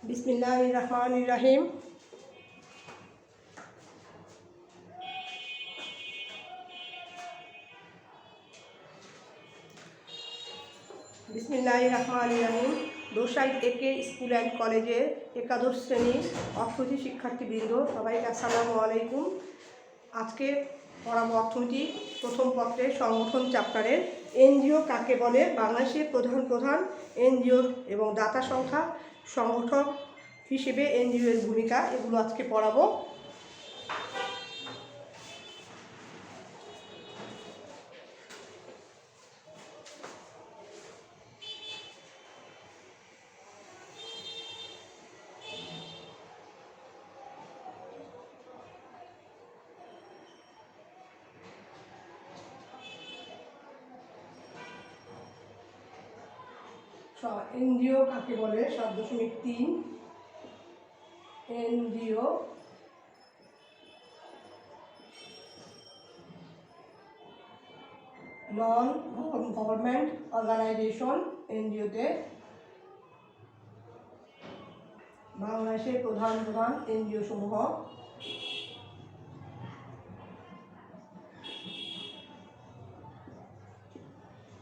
बिस्मिल्लाहिर्रहमानिर्रहीम। দোসাইড একে school and কলেজের একাদশ শ্রেণীর অর্থনীতি শিক্ষার্থীবৃন্দ, সবাইকে আসসালামু আলাইকুম। আজকে পড়াবো অর্থনীতি প্রথম পত্রের সংগঠন চ্যাপ্টারের এনজিও কাকে বলে, বাংলাদেশের প্রধান এনজিও এবং দাতা সংখ্যা, সংগঠক হিসেবে এনজিও এর ভূমিকা, এগুলো আজকে পড়াবো। এনজিও কাকে বলে 7.3 এনজিও নন গভর্নমেন্ট অর্গানাইজেশন। এনজিওতে বাংলাদেশের প্রধান এনজিও সমূহ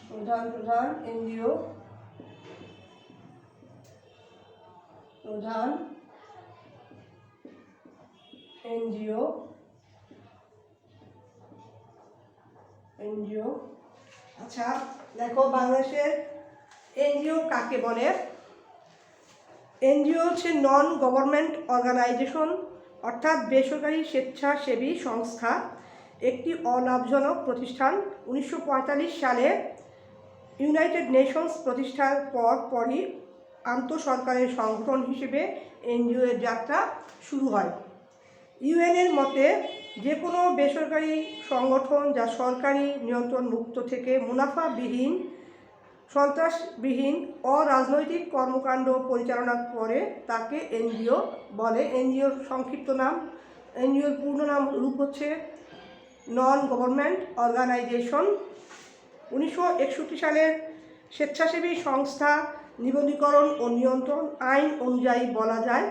প্রধান এনজিও আচ্ছা দেখো, বাংলাদেশের এনজিও কাকে বলে। এনজিও হচ্ছে নন গভর্নমেন্ট অর্গানাইজেশন, অর্থাৎ বেসরকারি স্বেচ্ছাসেবী সংস্থা, একটি অলাভজনক প্রতিষ্ঠান। 1945 সালে ইউনাইটেড নেশনস প্রতিষ্ঠার পরই আন্তঃসরকারের সংগঠন হিসেবে এনজিও এর যাত্রা শুরু হয়। ইউএনের মতে যে কোনো বেসরকারি সংগঠন যা সরকারি নিয়ন্ত্রণ মুক্ত থেকে মুনাফাবিহীন, সন্ত্রাসবিহীন, অরাজনৈতিক কর্মকাণ্ড পরিচালনা করে তাকে এনজিও বলে। এনজিওর সংক্ষিপ্ত নাম, এনজিওর পূর্ণ নাম রূপ হচ্ছে নন গভর্নমেন্ট অর্গানাইজেশন। 1961 সালের স্বেচ্ছাসেবী সংস্থা নিবন্ধীকরণ ও নিয়ন্ত্রণ আইন অনুযায়ী বলা যায়,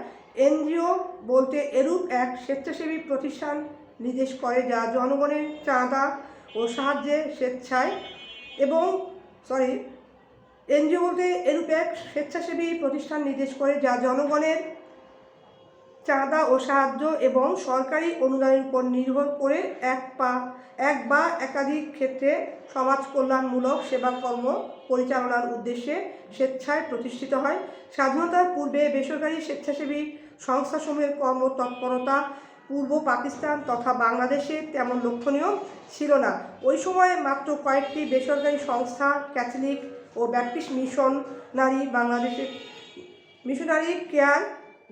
এনজিও বলতে এরূপ এক স্বেচ্ছাসেবী প্রতিষ্ঠান নির্দেশ করে যা জনগণের চাঁদা ও সাহায্যে স্বেচ্ছায় এনজিও বলতে এরূপ এক স্বেচ্ছাসেবী প্রতিষ্ঠান নির্দেশ করে যা জনগণের চাঁদা ও সাহায্য এবং সরকারি অনুদানের উপর নির্ভর করে এক বা একাধিক ক্ষেত্রে সমাজ কল্যাণমূলক সেবাকর্ম পরিচালনার উদ্দেশ্যে স্বেচ্ছায় প্রতিষ্ঠিত হয়। স্বাধীনতার পূর্বে বেসরকারি স্বেচ্ছাসেবী সংস্থাসমূহের কর্মতৎপরতা পূর্ব পাকিস্তান তথা বাংলাদেশে তেমন লক্ষণীয় ছিল না। ওই সময়ে মাত্র কয়েকটি বেসরকারি সংস্থা ক্যাথলিক ও ব্যাপটিস্ট মিশনারি কেয়ার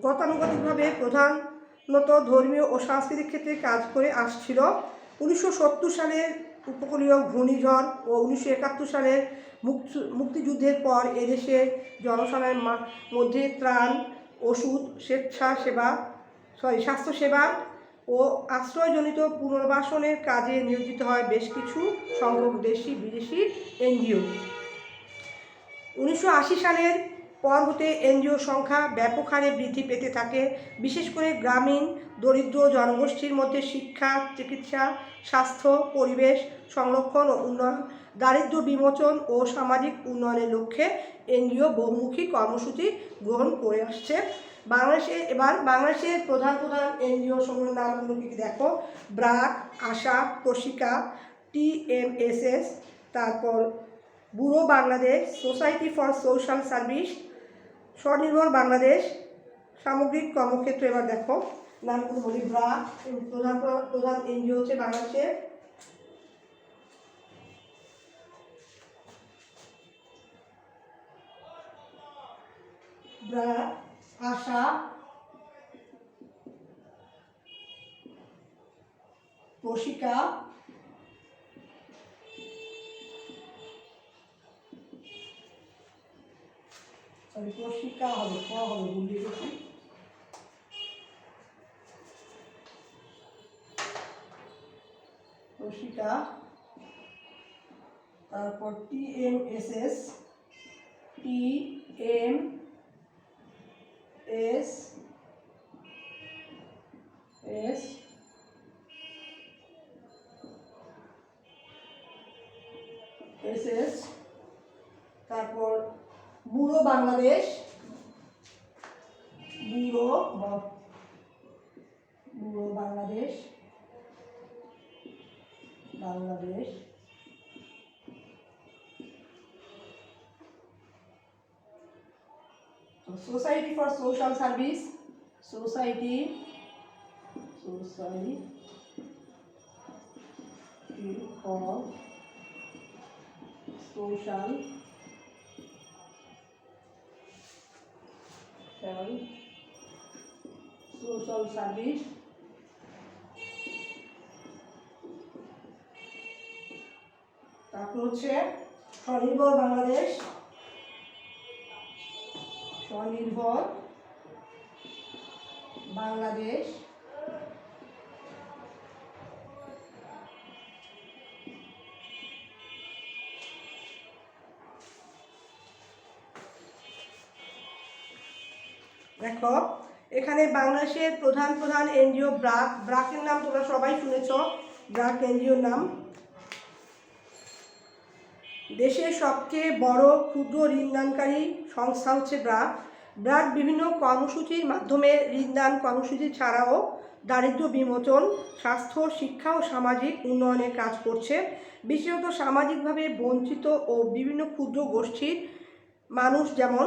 গতানুগতিকভাবে প্রধানত ধর্মীয় ও সাংস্কৃতিক ক্ষেত্রে কাজ করে আসছিল। 1970 সালের উপকূলীয় ঘূর্ণিঝড় ও 1971 সালের মুক্তিযুদ্ধের পর এদেশের জনসাধারণের মধ্যে ত্রাণ, ওষুধ, স্বাস্থ্যসেবা ও আশ্রয়জনিত পুনর্বাসনের কাজে নিয়োজিত হয় বেশ কিছু সংখ্যক দেশি বিদেশি এনজিও। 1980 সালের পর হতে এনজিও সংখ্যা ব্যাপক হারে বৃদ্ধি পেতে থাকে। বিশেষ করে গ্রামীণ দরিদ্র জনগোষ্ঠীর মধ্যে শিক্ষা, চিকিৎসা, স্বাস্থ্য, পরিবেশ সংরক্ষণ ও উন্নয়ন, দারিদ্র্য বিমোচন ও সামাজিক উন্নয়নের লক্ষ্যে এনজিও বহুমুখী কর্মসূচি গ্রহণ করে আসছে। বাংলাদেশের প্রধান এনজিও সমূহের নামগুলো কি দেখো: ব্র্যাক, আশা, প্রশিকা, TMSS, তারপর bureau Bangladesh, society for social service, Swanirvar Bangladesh, সামগ্রিক কর্মক্ষেত্র। এবার দেখো নামগুলো বলি। ব্র্যাক প্রধান এনজিও হচ্ছে বাংলাদেশের ব্র্যাক, আশা, প্রশিকা, তারপর TMSS, bureau Bangladesh, bureau Bangladesh, society for social service, society for social service. তারপর হচ্ছে স্বনির্ভর বাংলাদেশ, স্বনির্ভর বাংলাদেশ। দেখো এখানে বাংলাদেশের প্রধান প্রধান এনজিও ব্রাকের নাম তোমরা সবাই শুনেছ, ব্রাক এনজিওর নাম। দেশের সবচেয়ে বড় ক্ষুদ্র ঋণদানকারী সংস্থা হচ্ছে ব্রাক বিভিন্ন কর্মসূচির মাধ্যমে ঋণদান কর্মসূচি ছাড়াও দারিদ্র্য বিমোচন, স্বাস্থ্য, শিক্ষা ও সামাজিক উন্নয়নের কাজ করছে। বিশেষত সামাজিকভাবে বঞ্চিত ও বিভিন্ন ক্ষুদ্র গোষ্ঠীর মানুষ, যেমন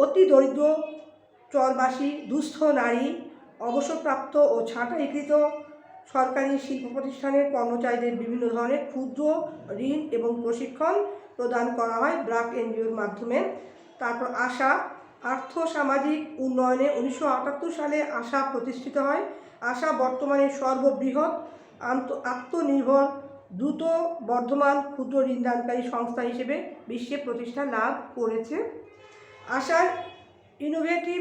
অতি দরিদ্র, চরবাসী, দুস্থ নারী, অবসরপ্রাপ্ত ও ছাঁটাইকৃত সরকারি শিল্প প্রতিষ্ঠানের কর্মচারীদের বিভিন্ন ধরনের ক্ষুদ্র ঋণ এবং প্রশিক্ষণ প্রদান করা হয় ব্রাক এনজিওর মাধ্যমে। তারপর আশা, আর্থ সামাজিক উন্নয়নে 1978 সালে আশা প্রতিষ্ঠিত হয়। আশা বর্তমানে সর্ববৃহৎ আত্মনির্ভর দ্রুত বর্ধমান ক্ষুদ্র ঋণদানকারী সংস্থা হিসেবে বিশ্বে প্রতিষ্ঠা লাভ করেছে। আশার ইনোভেটিভ,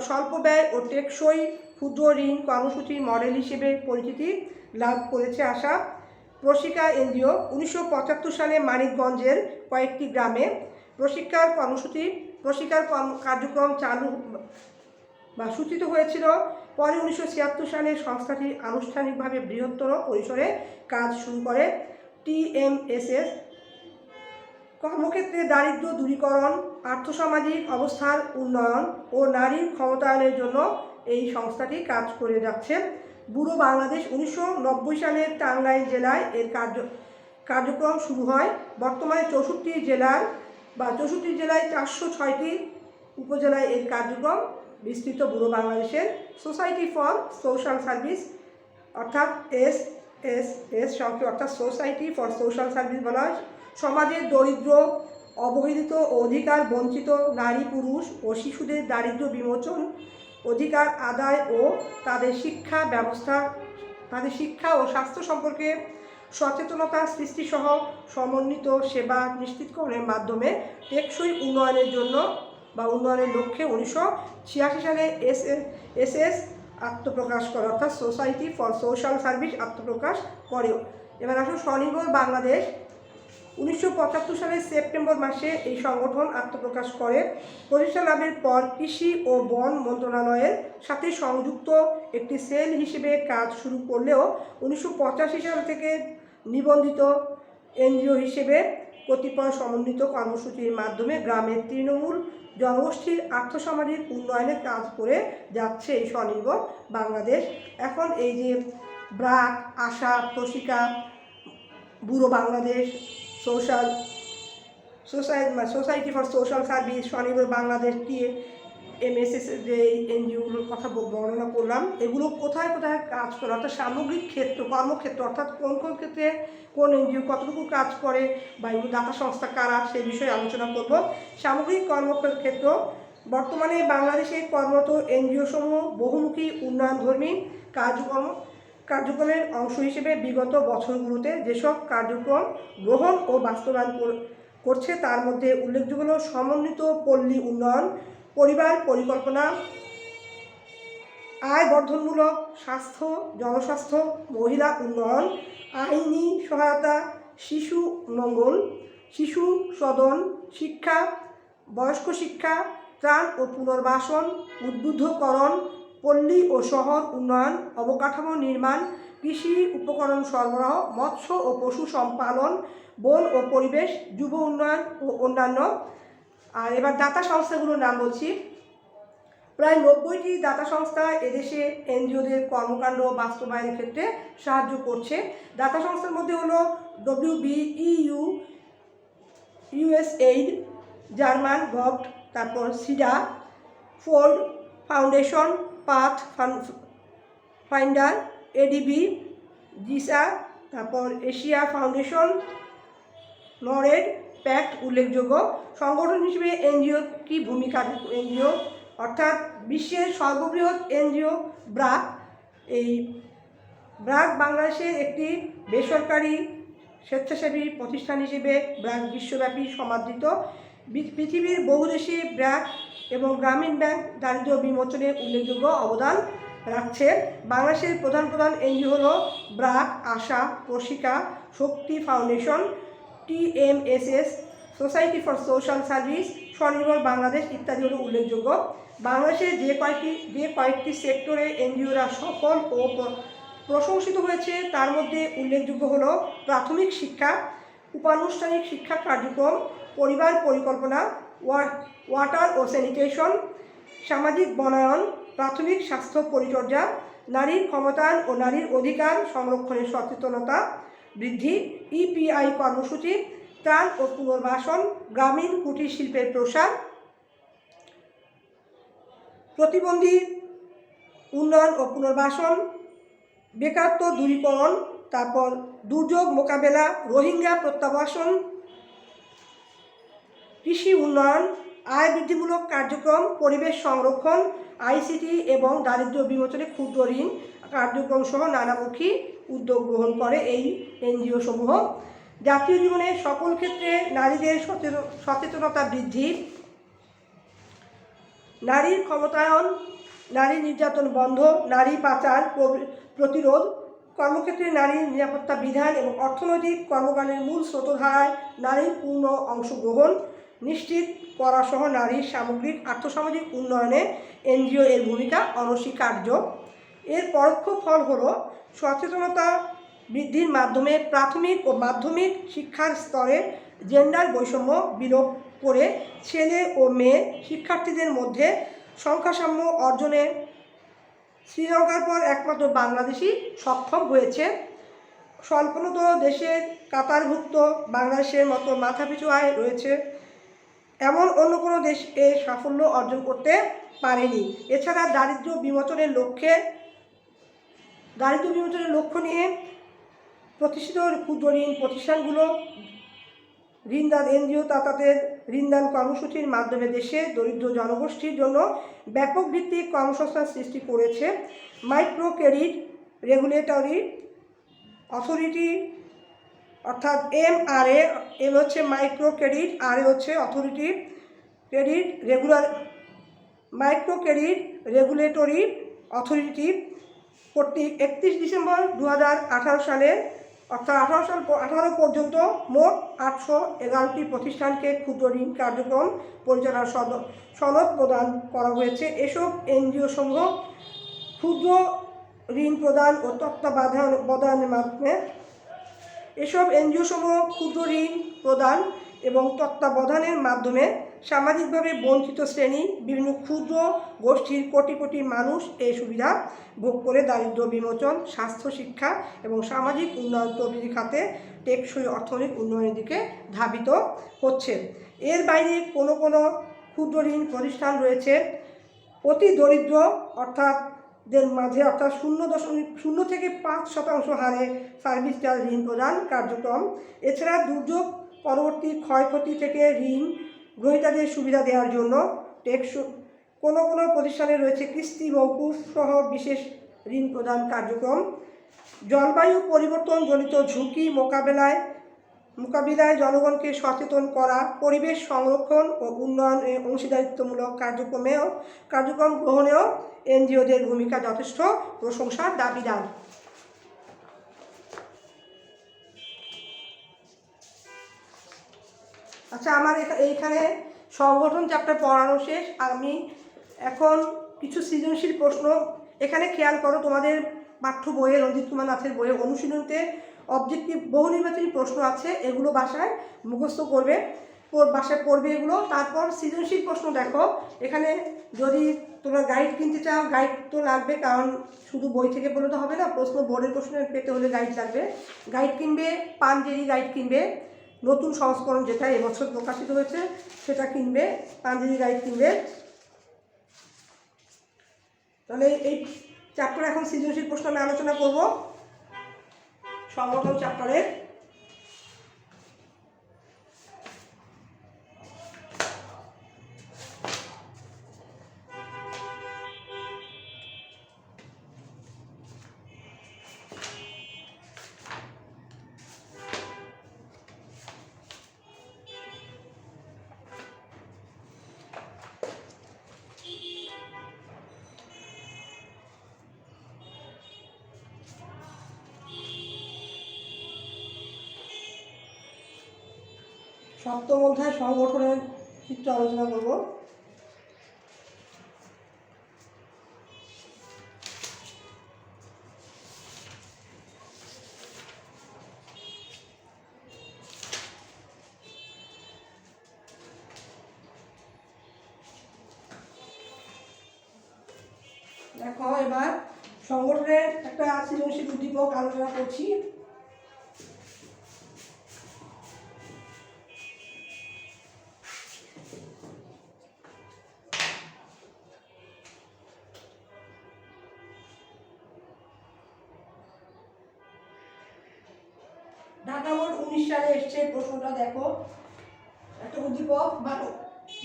স্বল্প ব্যয় ও টেকসই ক্ষুদ্র ঋণ কর্মসূচির মডেল হিসেবে পরিচিতি লাভ করেছে আশা। প্রশিকা এনজিও 1975 সালে মানিকগঞ্জের কয়েকটি গ্রামে প্রশিক্ষার কার্যক্রম চালু বা সূচিত হয়েছিল। পরে 1976 সালে সংস্থাটি আনুষ্ঠানিকভাবে বৃহত্তর পরিসরে কাজ শুরু করে। TMSS কর্মক্ষেত্রে দারিদ্র্য দূরীকরণ, আর্থসামাজিক অবস্থার উন্নয়ন ও নারীর ক্ষমতায়নের জন্য এই সংস্থাটি কাজ করে যাচ্ছে। ব্যুরো বাংলাদেশ 1990 সালে টাঙ্গাইল জেলায় এর কার্যক্রম শুরু হয়। বর্তমানে 64 জেলায় 406টি উপজেলায় এর কার্যক্রম বিস্তৃত। ব্যুরো বাংলাদেশের সোসাইটি ফর সোশ্যাল সার্ভিস অর্থাৎ SSS সংক্ষেপে, অর্থাৎ সোসাইটি ফর সোশ্যাল সার্ভিস বলা হয়। সমাজের দরিদ্র, অবহেলিত ও অধিকার বঞ্চিত নারী, পুরুষ ও শিশুদের দারিদ্র্য বিমোচন, অধিকার আদায় ও তাদের শিক্ষা ও স্বাস্থ্য সম্পর্কে সচেতনতা সৃষ্টিসহ সমন্বিত সেবা নিশ্চিতকরণের মাধ্যমে টেকসই উন্নয়নের লক্ষ্যে 1986 সালে SS আত্মপ্রকাশ করে, অর্থাৎ সোসাইটি ফর সোশ্যাল সার্ভিস আত্মপ্রকাশ করে। এবার আসুন স্বনির্ভর বাংলাদেশ। 1975 সালের সেপ্টেম্বর মাসে এই সংগঠন আত্মপ্রকাশ করে। প্রতিষ্ঠা লাভের পর কৃষি ও বন মন্ত্রণালয়ের সাথে সংযুক্ত একটি সেল হিসেবে কাজ শুরু করলেও 1985 সাল থেকে নিবন্ধিত এনজিও হিসেবে কতিপয় সমন্বিত কর্মসূচির মাধ্যমে গ্রামের তৃণমূল জনগোষ্ঠীর আর্থসামাজিক উন্নয়নে কাজ করে যাচ্ছে এই স্বনির্ভর বাংলাদেশ। এখন এই যে BRAC, ASA, Proshika, Buro Bangladesh, society for social service, Swanirvar Bangladesh, TMSS যে এনজিওগুলোর কথা বর্ণনা করলাম, এগুলো কোথায় কোথায় কাজ করে, অর্থাৎ সামগ্রিক কর্মক্ষেত্র, অর্থাৎ কোন কোন ক্ষেত্রে কোন এনজিও কতটুকু কাজ করে বা এগুলো দাতা সংস্থা কারা, সেই বিষয়ে আলোচনা করব। সামগ্রিক কর্মক্ষেত্র, বর্তমানে বাংলাদেশে কর্মরত এনজিও সমূহ বহুমুখী উন্নয়নধর্মী কার্যক্রমের অংশ হিসেবে বিগত বছরগুলোতে যেসব কার্যক্রম গ্রহণ ও বাস্তবায়ন করছে তার মধ্যে উল্লেখযোগ্য হল সমন্বিত পল্লী উন্নয়ন, পরিবার পরিকল্পনা, আয় বর্ধনমূলক স্বাস্থ্য, জনস্বাস্থ্য, মহিলা উন্নয়ন, আইনি সহায়তা, শিশু মঙ্গল, শিশু সদন, শিক্ষা, বয়স্ক শিক্ষা, ত্রাণ ও পুনর্বাসন, উদ্বুদ্ধকরণ, পল্লী ও শহর উন্নয়ন, অবকাঠামো নির্মাণ, কৃষি উপকরণ সরবরাহ, মৎস্য ও পশু সম্পালন, বন ও পরিবেশ, যুব উন্নয়ন ও অন্যান্য। আর এবার দাতা সংস্থাগুলোর নাম বলছি। প্রায় 90টি দাতা সংস্থা এদেশে এনজিওদের কর্মকাণ্ড বাস্তবায়নের ক্ষেত্রে সাহায্য করছে। দাতা সংস্থার মধ্যে হলো WBEU, USAID, জার্মান গভট, তারপর Sida, Ford Foundation, Pathfinder, ADB, JICA, তারপর এশিয়া ফাউন্ডেশন, নরেড, প্যাক্ট উল্লেখযোগ্য। সংগঠন হিসেবে এনজিওর কি ভূমিকা? এনজিও অর্থাৎ বিশ্বের সর্ববৃহৎ এনজিও ব্র্যাক। এই ব্র্যাক বাংলাদেশের একটি বেসরকারি স্বেচ্ছাসেবী প্রতিষ্ঠান হিসেবে ব্র্যাক বিশ্বব্যাপী সমাদৃত। পৃথিবীর বহু দেশে ব্র্যাক এবং গ্রামীণ ব্যাংক দারিদ্র্য বিমোচনে উল্লেখযোগ্য অবদান রাখছে। বাংলাদেশের প্রধান প্রধান এনজিও হল BRAC, ASA, Proshika, Shakti foundation, TMSS, society for social service, Swanirvar Bangladesh ইত্যাদি হল উল্লেখযোগ্য। বাংলাদেশের যে কয়েকটি সেক্টরে এনজিওরা সফল ও প্রশংসিত হয়েছে তার মধ্যে উল্লেখযোগ্য হল প্রাথমিক শিক্ষা, উপানুষ্ঠানিক শিক্ষা কার্যক্রম, পরিবার পরিকল্পনা, ওয়াটার ও স্যানিটেশন, সামাজিক বনায়ন, প্রাথমিক স্বাস্থ্য পরিচর্যা, নারীর ক্ষমতায়ন ও নারীর অধিকার সংরক্ষণের সচেতনতা বৃদ্ধি, EPI কর্মসূচি, ত্রাণ ও পুনর্বাসন, গ্রামীণ কুটির শিল্পের প্রসার, প্রতিবন্ধী উন্নয়ন ও পুনর্বাসন, বেকারত্ব দূরীকরণ, তারপর দুর্যোগ মোকাবেলা, রোহিঙ্গা প্রত্যাবাসন, কৃষি উন্নয়ন, আয় বৃদ্ধিমূলক কার্যক্রম, পরিবেশ সংরক্ষণ, ICT এবং দারিদ্র্য বিমোচনে ক্ষুদ্র ঋণ কার্যক্রম সহ নানামুখী উদ্যোগ গ্রহণ করে এই এনজিও সমূহ। জাতীয় জীবনে সকল ক্ষেত্রে নারীদের সচেতনতা বৃদ্ধি, নারীর ক্ষমতায়ন, নারী নির্যাতন বন্ধ, নারী পাচার প্রতিরোধ, কর্মক্ষেত্রে নারীর নিরাপত্তা বিধান এবং অর্থনৈতিক কর্মকাণ্ডের মূল স্রোতধারায় নারীর পূর্ণ অংশগ্রহণ নিশ্চিত করা সহ নারীর সামগ্রিক আর্থসামাজিক উন্নয়নে এনজিও এর ভূমিকা অনস্বীকার্য। এর পরোক্ষ ফল হল সচেতনতা বৃদ্ধির মাধ্যমে প্রাথমিক ও মাধ্যমিক শিক্ষার স্তরে জেন্ডার বৈষম্য বিলোপ করে ছেলে ও মেয়ে শিক্ষার্থীদের মধ্যে সংখ্যাসাম্য অর্জনে শ্রীলঙ্কার পর একমাত্র বাংলাদেশই সক্ষম হয়েছে। স্বল্পোন্নত দেশের কাতারভুক্ত বাংলাদেশের মতো মাথাপিছু আয় রয়েছে এমন অন্য কোনো দেশ এর সাফল্য অর্জন করতে পারেনি। এছাড়া দারিদ্র্য বিমোচনের লক্ষ্য নিয়ে প্রতিষ্ঠিত ক্ষুদ্র ঋণ প্রতিষ্ঠানগুলো ঋণদান এনজিও তাদের ঋণদান কর্মসূচির মাধ্যমে দেশে দরিদ্র জনগোষ্ঠীর জন্য ব্যাপক ভিত্তিক কর্মসংস্থান সৃষ্টি করেছে। মাইক্রো ক্রেডিট রেগুলেটরি অথরিটি অর্থাৎ MRA, এম হচ্ছে মাইক্রো ক্রেডিট, RA হচ্ছে authority credit micro credit regulatory authority কর্তৃক 31 ডিসেম্বর 2018 সালে অর্থাৎ 18 পর্যন্ত মোট 811টি প্রতিষ্ঠানকে ক্ষুদ্র ঋণ কার্যক্রম পরিচালনার সনদ প্রদান করা হয়েছে। এসব এনজিও সমূহ ক্ষুদ্র ঋণ প্রদান ও তত্ত্বাবধানের মাধ্যমে ক্ষুদ্র ঋণ প্রদান এবং তত্ত্বাবধানের মাধ্যমে সামাজিকভাবে বঞ্চিত শ্রেণী বিভিন্ন ক্ষুদ্র গোষ্ঠীর কোটি কোটি মানুষ এই সুবিধা ভোগ করে দারিদ্র্য বিমোচন, স্বাস্থ্য, শিক্ষা এবং সামাজিক উন্নয়ন প্রভৃতি খাতে টেকসই অর্থনৈতিক উন্নয়নের দিকে ধাবিত হচ্ছে। এর বাইরে কোনো ক্ষুদ্র ঋণ প্রতিষ্ঠান রয়েছে অতি দরিদ্র দের মাঝে অর্থাৎ 0.0 থেকে 5% হারে সার্ভিস চার্জ ঋণ প্রদান কার্যক্রম। এছাড়া দুর্যোগ পরবর্তী ক্ষয়ক্ষতি থেকে ঋণ গ্রহীতাদের সুবিধা দেওয়ার জন্য কোনো প্রতিষ্ঠানে রয়েছে কিস্তি মওকুফ সহ বিশেষ ঋণ প্রদান কার্যক্রম। জলবায়ু পরিবর্তনজনিত ঝুঁকি মোকাবিলায় জনগণকে সচেতন করা, পরিবেশ সংরক্ষণ ও উন্নয়নে অংশীদারিত্বমূলক কার্যক্রম গ্রহণেও এনজিওদের ভূমিকা যথেষ্ট প্রশংসার দাবিদার। আচ্ছা, আমার এইখানে সংগঠন চ্যাপ্টার পড়ানো শেষ। আমি এখন কিছু সৃজনশীল প্রশ্ন এখানে খেয়াল করো। তোমাদের পাঠ্য বইয়ে রঞ্জিত কুমার নাথের বইয়ে অনুশীলনীতে অবজেক্টিভ বহু নির্বাচনী প্রশ্ন আছে, এগুলো বাসায় মুখস্থ করবে। বাসায় পড়বে এগুলো। তারপর সৃজনশীল প্রশ্ন দেখো, এখানে যদি তোমরা গাইড কিনতে চাও গাইড তো লাগবে, কারণ শুধু বই থেকে বলে তো হবে না, প্রশ্ন বোর্ডের প্রশ্ন পেতে হলে গাইড লাগবে। গাইড কিনবে, পাঞ্জেরি গাইড কিনবে, নতুন সংস্করণ যেটা এবছর প্রকাশিত হয়েছে সেটা কিনবে, পাঞ্জেরি গাইড কিনবে। তাহলে এই চ্যাপ্টারে এখন সৃজনশীল প্রশ্ন আমি আলোচনা করব সংগঠন চ্যাপ্টারের। সপ্তম অধ্যায় সংগঠনের চিত্র আলোচনা করব। দেখো এবার সংগঠনের একটা সৃজনশীল উদ্দীপক আলোচনা করছি। ঢাকা বোর্ড 19 সালে এসছে প্রশ্নটা, দেখো একটা উদ্দীপক,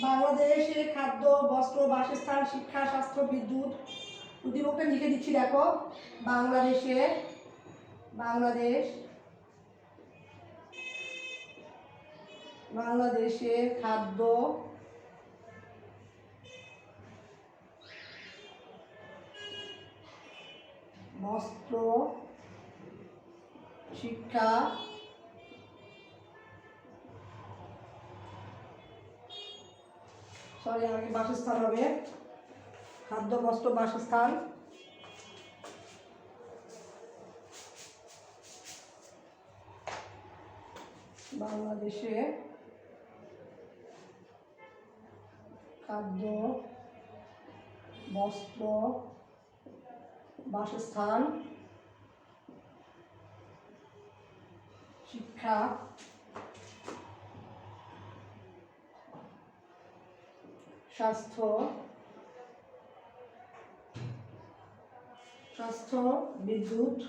বাংলাদেশে খাদ্য, বস্ত্র, বাসস্থান, শিক্ষা, স্বাস্থ্য, বিদ্যুৎ। উদ্দীপকটা লিখে দিচ্ছি, দেখো বাংলাদেশে খাদ্য, বস্ত্র, শিক্ষা, আমাকে বাসস্থান হবে, খাদ্য, বস্ত্র, বাসস্থান। বাংলাদেশে খাদ্য, বস্ত্র, বাসস্থান, শিক্ষা, স্বাস্থ্য, বিদ্যুৎ,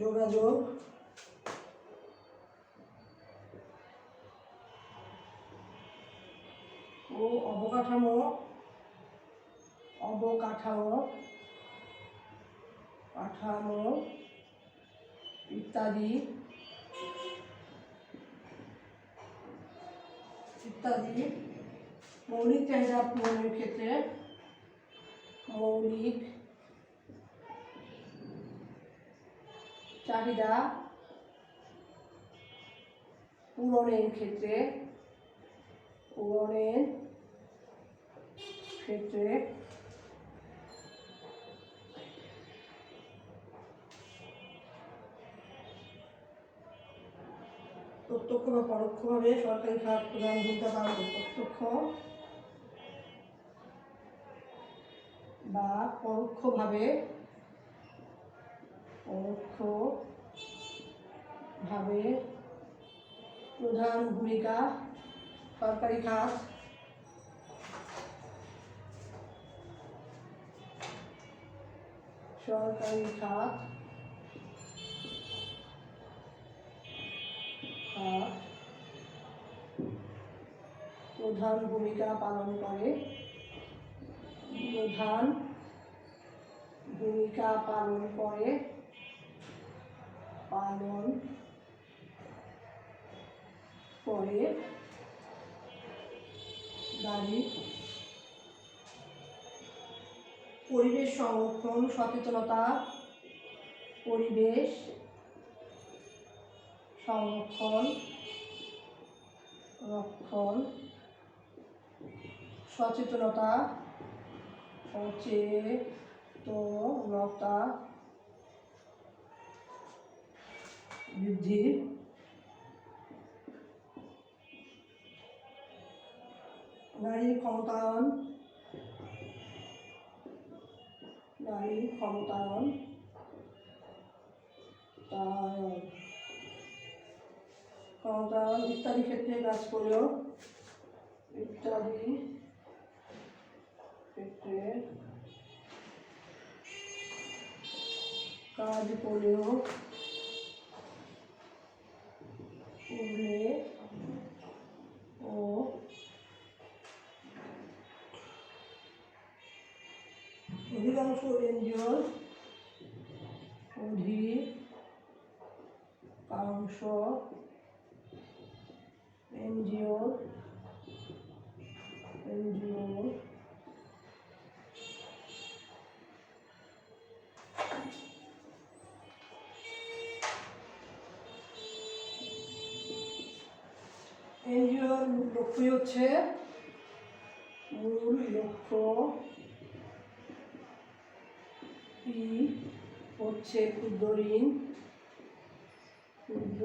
যোগাযোগ ও অবকাঠামো ইত্যাদি মৌলিক চাহিদা পূরণের ক্ষেত্রে প্রত্যক্ষ বা পরোক্ষভাবে সরকারি খাত প্রদান ভূমিকা পালন করে। প্রত্যক্ষ বা পরোক্ষভাবে প্রধান ভূমিকা সরকারি খাত প্রধান ভূমিকা পালন করে। পরিবেশ সংরক্ষণ সচেতনতা, সচেতনতা বৃদ্ধি, নারীর ক্ষমতায়ন, নারীর ক্ষমতায়ন, ক্ষমতায়ন ইত্যাদি ক্ষেত্রে কাজ করলেও, ইত্যাদি ক্ষেত্রে কাজ করলেও ও অধিকাংশ এনজিওর লক্ষ্যই হচ্ছে, মূল লক্ষ্য হচ্ছে ক্ষুদ্র ঋণ, ক্ষুদ্র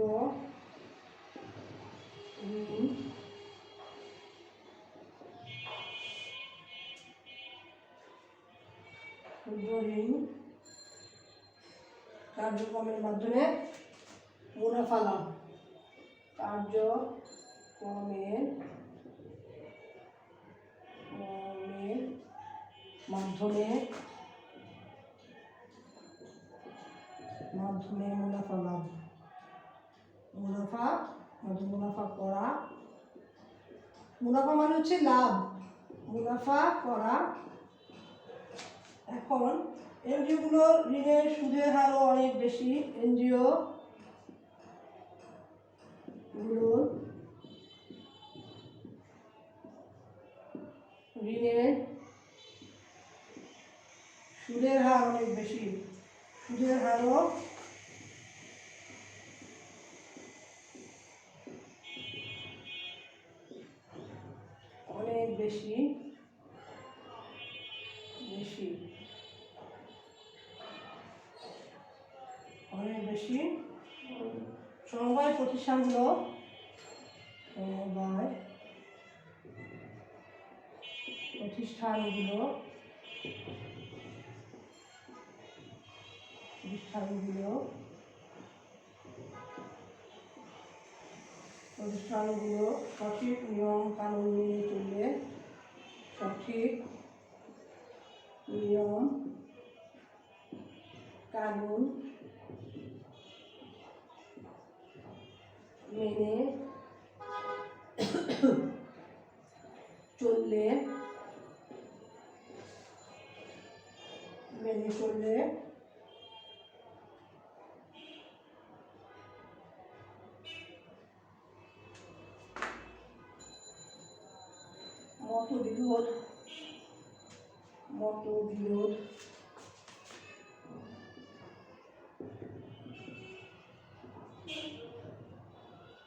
ঋণ কার্যক্রমের মাধ্যমে মুনাফা লাভ, কার্যক্রমের মাধ্যমে মুনাফা লাভ, মুনাফা করা, মুনাফা মানে হচ্ছে লাভ, মুনাফা করা। এখন এনজিওগুলোর ঋণের সুদের হারও অনেক বেশি। এনজিও গুলোর ঋণের সুদের হার অনেক বেশি, সুদের হারও অনেক বেশি, অনেক বেশি। সমবায় প্রতিষ্ঠানগুলো সঠিক নিয়ম কানুন মেনে চললে, সঠিক নিয়ম কানুন মেনে চললে মতবিরোধ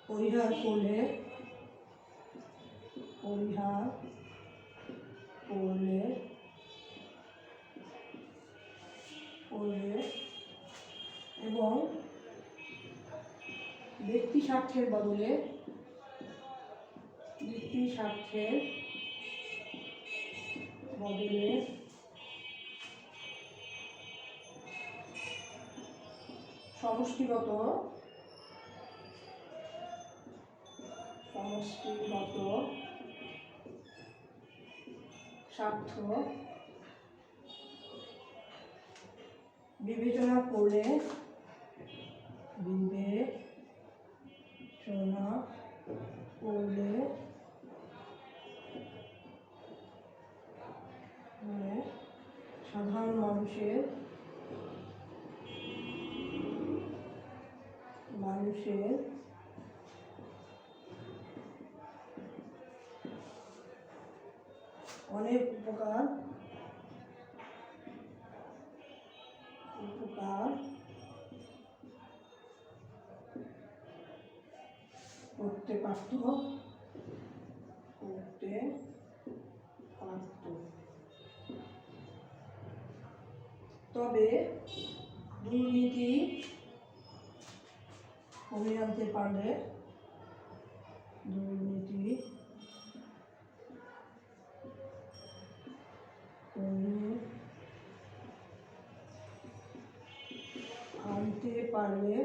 পরিহার করলে এবং ব্যক্তি স্বার্থের বদলে সমষ্টিগত স্বার্থ বিবেচনা করলে সাধারণ মানুষের অনেক উপকার করতে পারত। তবে দুর্নীতি কমিয়ে আনতে পারলে দুর্নীতি কমিয়ে আনতে পারলে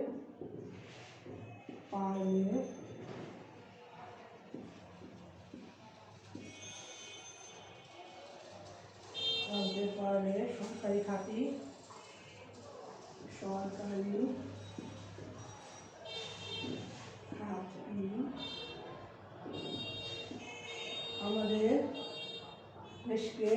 সরকারি খাতি আমাদের দেশকে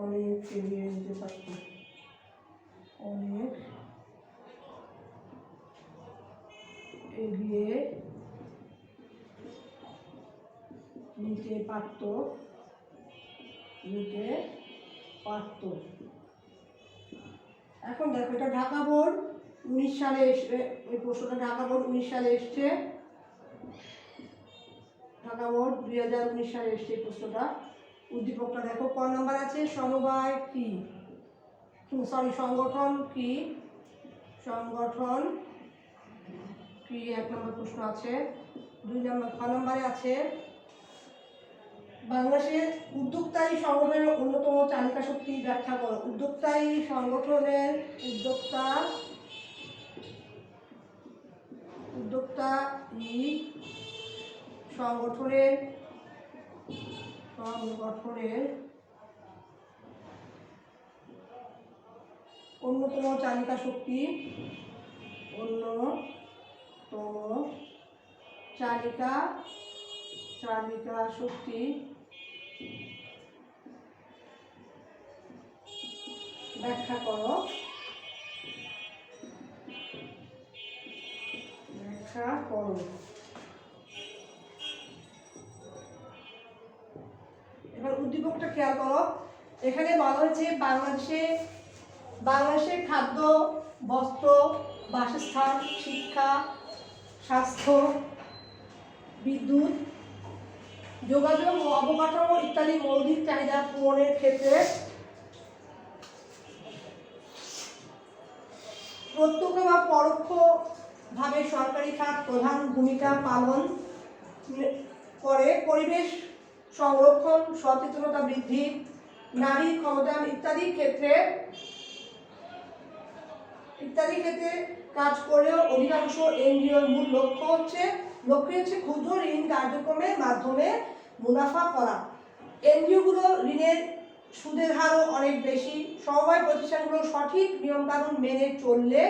অনেক এগিয়ে নিতে পারত, এখন দেখো এটা ঢাকা বোর্ড 19 সালে এসে, এই প্রশ্নটা ঢাকা বোর্ড 19 সালে এসছে, ঢাকা বোর্ড 2019 সালে এসছে এই প্রশ্নটা। উদ্দীপকটা দেখো ক নাম্বার আছে, সমবায় কি, সংগঠন কি, এক নম্বর প্রশ্ন আছে। 2 নম্বর খ নম্বরে আছে বাংলাদেশের উদ্যোক্তায়ী সংগঠনের অন্যতম চালিকা শক্তি ব্যাখ্যা করো। উদ্যোক্তায়ী সংগঠনের অন্যতম চালিকা শক্তি ব্যাখ্যা করো। এবার উদ্দীপকটা খেয়াল করো, এখানে বলা হয়েছে বাংলাদেশের খাদ্য, বস্ত্র, বাসস্থান, শিক্ষা, স্বাস্থ্য, বিদ্যুৎ, যোগাযোগ ও অবকাঠামো ইত্যাদি মৌলিক চাহিদা পূরণের ক্ষেত্রে প্রত্যক্ষ বা পরোক্ষভাবে সরকারি খাত প্রধান ভূমিকা পালন করে। পরিবেশ সংরক্ষণ, সচেতনতা বৃদ্ধি, নারী ক্ষমতায়ন ইত্যাদি ক্ষেত্রে কাজ করেও অধিকাংশ এনজিওর মূল লক্ষ্য হচ্ছে ক্ষুদ্র ঋণ কার্যক্রমের মাধ্যমে মুনাফা করা। এনজিওগুলো ঋণের সুদের হারও অনেক বেশি। সমবায় প্রতিষ্ঠানগুলো সঠিক নিয়মকানুন মেনে চললে,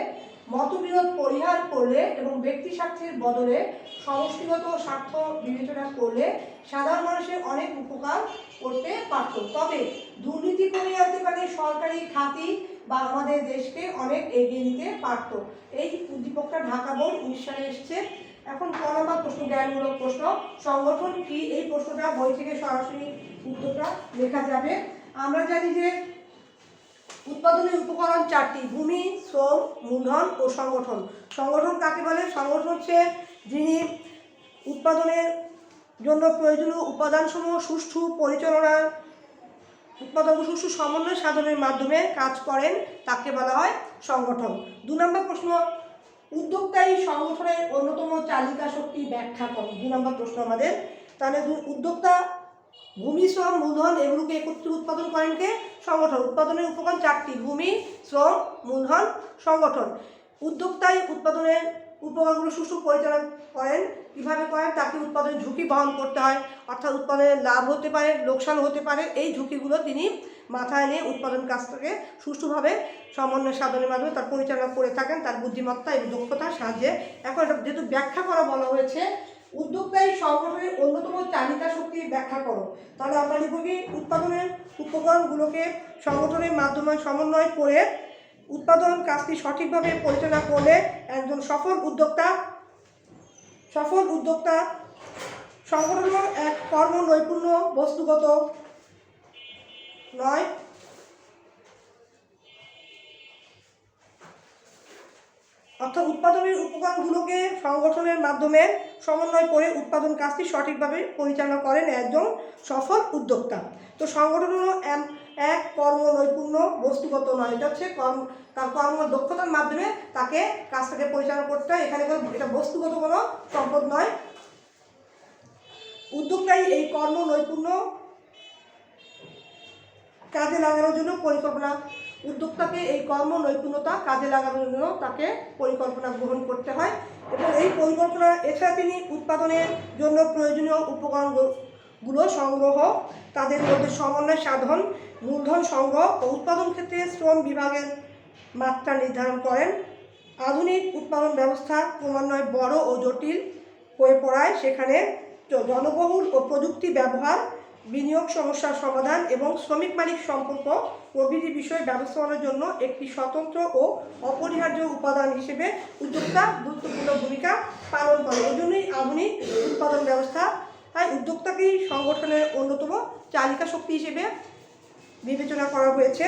মতবিরোধ পরিহার করলে এবং ব্যক্তি স্বার্থের বদলে সমষ্টিগত স্বার্থ বিবেচনা করলে সাধারণ মানুষের অনেক উপকার করতে পারত। তবে দুর্নীতি কমিয়ে আনতে পারলে সরকারি খাতি বা আমাদের দেশকে অনেক এগিয়ে নিতে পারত। এই উদ্দীপকটা ঢাকা বোর্ড 19 সালে এসছে। এখন ক নম্বর প্রশ্ন, জ্ঞানমূলক প্রশ্ন, সংগঠন কি? এই প্রশ্নটা বই থেকে সরাসরি উত্তরটা লেখা যাবে। আমরা জানি যে উৎপাদনের উপকরণ 4টি, ভূমি, শ্রম, মূলধন ও সংগঠন। সংগঠন কাকে বলে? সংগঠন হচ্ছে যিনি উৎপাদনের জন্য প্রয়োজনীয় উপাদানসমূহ সুষ্ঠু সমন্বয় সাধনের মাধ্যমে কাজ করেন, তাকে বলা হয় সংগঠন। 2 নম্বর প্রশ্ন, উদ্যোক্তায়ী সংগঠনের অন্যতম চালিকা শক্তি ব্যাখ্যা করো। 2 নম্বর প্রশ্ন আমাদের। তাহলে উদ্যোক্তা ভূমি, শ্রম, মূলধন এগুলোকে একত্রে উৎপাদন করেন কে? সংগঠন। উৎপাদনের উপকরণ 4টি, ভূমি, শ্রম, মূলধন, সংগঠন। উদ্যোক্তায় উৎপাদনের উপকরণগুলো সুষ্ঠু পরিচালনা করেন। কীভাবে করেন? তাকে উৎপাদনের ঝুঁকি বহন করতে হয়, অর্থাৎ উৎপাদনের লাভ হতে পারে, লোকসান হতে পারে। এই ঝুঁকিগুলো তিনি মাথায় নিয়ে উৎপাদন কাজটাকে সুষ্ঠুভাবে সমন্বয় সাধনের মাধ্যমে তার পরিচালনা করে থাকেন, তার বুদ্ধিমত্তা এবং দক্ষতার সাহায্যে। এখন যেহেতু ব্যাখ্যা করা বলা হয়েছে, উদ্যোক্তায়ী সংগঠনের অন্যতম চালিকা শক্তি ব্যাখ্যা করো, তাহলে আমরা লিখব কি? উৎপাদনের উপকরণগুলোকে সংগঠনের মাধ্যমে সমন্বয় করে উৎপাদন কাজটি সঠিকভাবে পরিচালনা করলে একজন সফল উদ্যোক্তা সংগঠন এক কর্ম নৈপুণ্য বস্তুগত নয়, অর্থাৎ উৎপাদনের উপকরণগুলোকে সংগঠনের মাধ্যমে সমন্বয় করে উৎপাদন কাজটি সঠিকভাবে পরিচালনা করেন একজন সফল উদ্যোক্তা। তো সংগঠন হলো এক কর্ম নৈপুণ্য, বস্তুগত নয়। এটা হচ্ছে তার কর্ম দক্ষতার মাধ্যমে তাকে কাজটাকে পরিচালনা করতে হয়। এখানে এটা বস্তুগত কোনো সম্পদ নয়। উদ্যোক্তাই এই কর্ম নৈপুণ্য কাজে লাগানোর জন্য উদ্যোক্তাকে এই কর্ম নৈপুণ্যতা কাজে লাগানোর জন্য তাকে পরিকল্পনা গ্রহণ করতে হয় এবং এই পরিকল্পনা এছাড়া তিনি উৎপাদনের জন্য প্রয়োজনীয় উপকরণগুলো সংগ্রহ, তাদের মধ্যে সমন্বয় সাধন, মূলধন সংগ্রহ ও উৎপাদন ক্ষেত্রে শ্রম বিভাগের মাত্রা নির্ধারণ করেন। আধুনিক উৎপাদন ব্যবস্থা ক্রমান্বয়ে বড় ও জটিল হয়ে পড়ায় সেখানে জনবহুল ও প্রযুক্তি ব্যবহার, বিনিয়োগ সমস্যার সমাধান এবং শ্রমিক মালিক সম্পর্ক প্রভৃতি বিষয় ব্যবস্থাপনার জন্য একটি স্বতন্ত্র ও অপরিহার্য উপাদান হিসেবে উদ্যোক্তা গুরুত্বপূর্ণ ভূমিকা পালন করে। এই জন্যই আধুনিক উৎপাদন ব্যবস্থা উদ্যোক্তাকেই সংগঠনের অন্যতম চালিকা শক্তি হিসেবে বিবেচনা করা হয়েছে।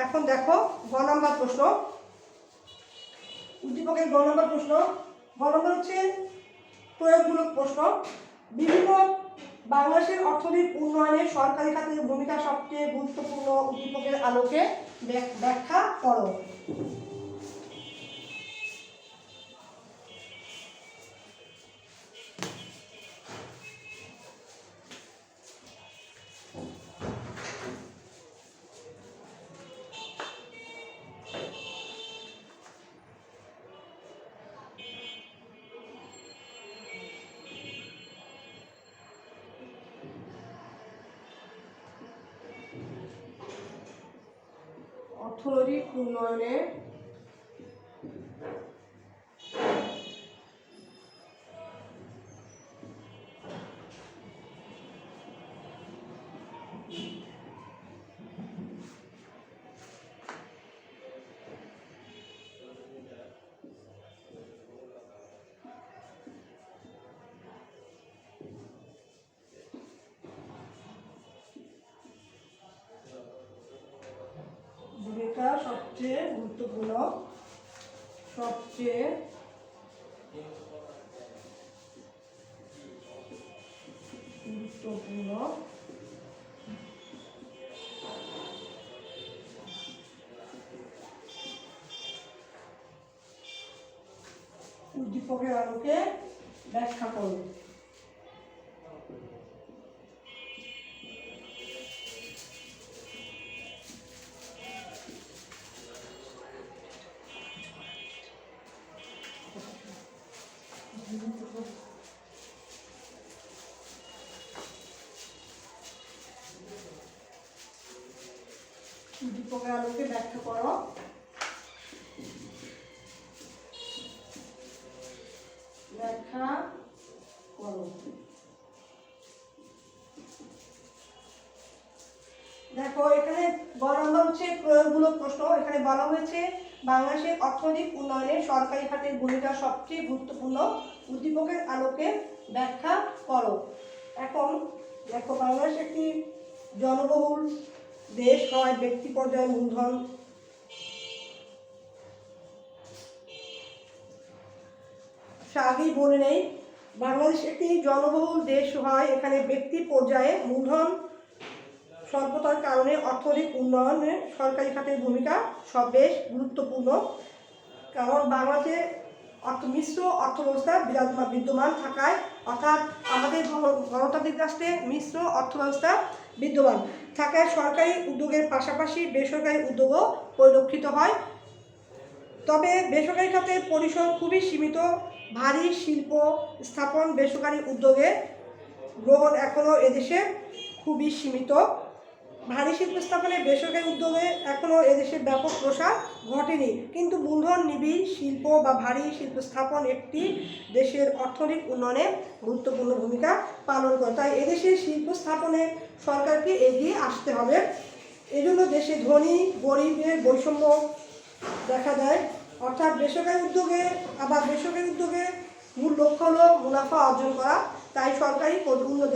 এখন দেখো গ নম্বর প্রশ্ন, উদ্দীপকের গ নম্বর প্রশ্ন। গ নম্বর হচ্ছে প্রয়োগমূলক প্রশ্ন। বিভিন্ন বাংলাদেশের অর্থনৈতিক উন্নয়নে সরকারি খাতের ভূমিকা সবচেয়ে গুরুত্বপূর্ণ উদ্দীপকের আলোকে ব্যাখ্যা করো। অর্থনৈতিক উন্নয়নে ভূমিকা সবচেয়ে গুরুত্বপূর্ণ উদ্দীপকের আলোকে ব্যাখ্যা করো। উদ্দীপকের আলোকে ব্যাখ্যা করো। দেখো এখানে গ নম্বর হচ্ছে প্রয়োগমূলক প্রশ্ন। এখানে বলা হয়েছে বাংলাদেশের অর্থনৈতিক উন্নয়নে সরকারি খাতের ভূমিকা সবচেয়ে গুরুত্বপূর্ণ, উদ্দীপকের আলোকে ব্যাখ্যা করো। এখন দেখো বাংলাদেশ একটি জনবহুল দেশ হয়, ব্যক্তি পর্যায়ে মূলধন আগেই বলে নেই, বাংলাদেশ একটি জনবহুল দেশ হয়, এখানে ব্যক্তি পর্যায়ে মূলধন স্বল্পতার কারণে অর্থনৈতিক উন্নয়নে সরকারি খাতের ভূমিকা বেশ গুরুত্বপূর্ণ। কারণ বাংলাদেশে মিশ্র অর্থব্যবস্থা বিদ্যমান থাকায়, অর্থাৎ আমাদের গণতান্ত্রিক রাষ্ট্রে মিশ্র অর্থব্যবস্থা বিদ্যমান থাকায় সরকারি উদ্যোগের পাশাপাশি বেসরকারি উদ্যোগও পরিলক্ষিত হয়। তবে বেসরকারি খাতের পরিসর খুবই সীমিত। ভারী শিল্প স্থাপন বেসরকারি উদ্যোগে গ্রহণ এখনও এদেশে খুবই সীমিত। ভারী শিল্প স্থাপনে বেসরকারি উদ্যোগে এখনও এদেশে ব্যাপক প্রসার ঘটেনি, কিন্তু মূলধন নিবিড় শিল্প বা ভারী শিল্প স্থাপন একটি দেশের অর্থনৈতিক উন্নয়নে গুরুত্বপূর্ণ ভূমিকা পালন করে। তাই এদেশের শিল্প স্থাপনে সরকারকে এগিয়ে আসতে হবে। এজন্য দেশে ধনী গরিবের বৈষম্য দেখা যায়। অর্থাৎ বেসরকারি উদ্যোগে মূল লক্ষ্য হলো মুনাফা অর্জন করা। তাই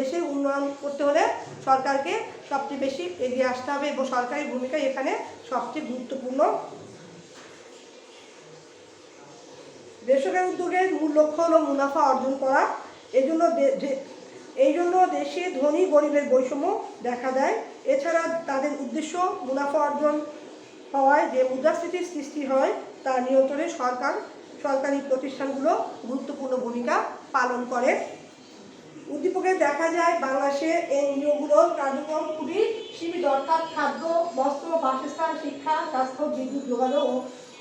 দেশের উন্নয়ন করতে হলে সরকারকে সবচেয়ে বেশি এগিয়ে আসতে হবে এবং সরকারি ভূমিকা এখানে সবচেয়ে গুরুত্বপূর্ণ। বেসরকারি উদ্যোগের মূল লক্ষ্য হলো মুনাফা অর্জন করা। এই জন্য দেশে ধনী গরিবের বৈষম্য দেখা দেয়। এছাড়া তাদের উদ্দেশ্য মুনাফা অর্জন হওয়ায় যে মুদ্রাস্ফীতির সৃষ্টি হয় তা নিয়ন্ত্রণে সরকারি প্রতিষ্ঠানগুলো গুরুত্বপূর্ণ ভূমিকা পালন করে। উদ্দীপকে দেখা যায় বাংলাদেশে এনজিওগুলোর কার্যক্রম খুবই সীমিত, অর্থাৎ খাদ্য, বস্ত্র, বাসস্থান, শিক্ষা, স্বাস্থ্য, বিদ্যুৎ যোগাযোগ ও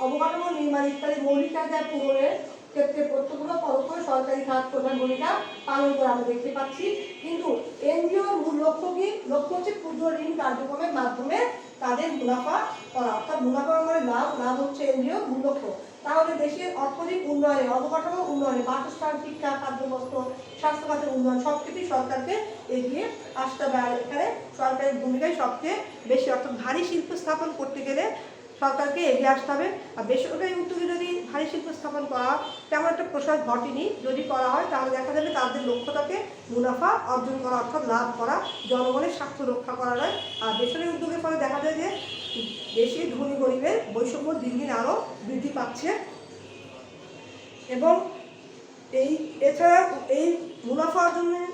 অবকাঠামো নির্মাণ ইত্যাদি মৌলিক চাহিদা পূরণের ক্ষেত্রে প্রত্যক্ষ পরোক্ষ সরকারি খাত প্রধান ভূমিকা পালন করে আমরা দেখতে পাচ্ছি। কিন্তু এনজিওর মূল লক্ষ্য কি? লক্ষ্য হচ্ছে ক্ষুদ্র ঋণ কার্যক্রমের মাধ্যমে তাদের মুনাফা করা, অর্থাৎ মুনাফা মানে লাভ হচ্ছে এনজিও মূল লক্ষ্য। তাহলে দেশের অর্থনৈতিক উন্নয়নে, অবকাঠামো উন্নয়নে, বাসস্থান, শিক্ষা, খাদ্য, বস্ত্র, স্বাস্থ্য খাতের উন্নয়ন সবকিছুই সরকারকে এগিয়ে আসতে হবে। আর এখানে সরকারের ভূমিকাই সবচেয়ে বেশি, অর্থাৎ ভারী শিল্প স্থাপন করতে গেলে সরকারকে এগিয়ে আসতে হবে। আর বেসরকারি উদ্যোগে যদি ভারী শিল্প স্থাপন করা তেমন একটা প্রসার ঘটেনি, যদি করা হয় তাহলে দেখা যাবে তাদের লক্ষ্য থাকে মুনাফা অর্জন করা, অর্থাৎ লাভ করা, জনগণের স্বার্থ রক্ষা করা নয়। আর বেসরকারি উদ্যোগের ফলে দেখা যায় যে দেশে ধনী গরিবের বৈষম্য দিন দিন আরও বৃদ্ধি পাচ্ছে। এবং এছাড়া এই মুনাফা অর্জনের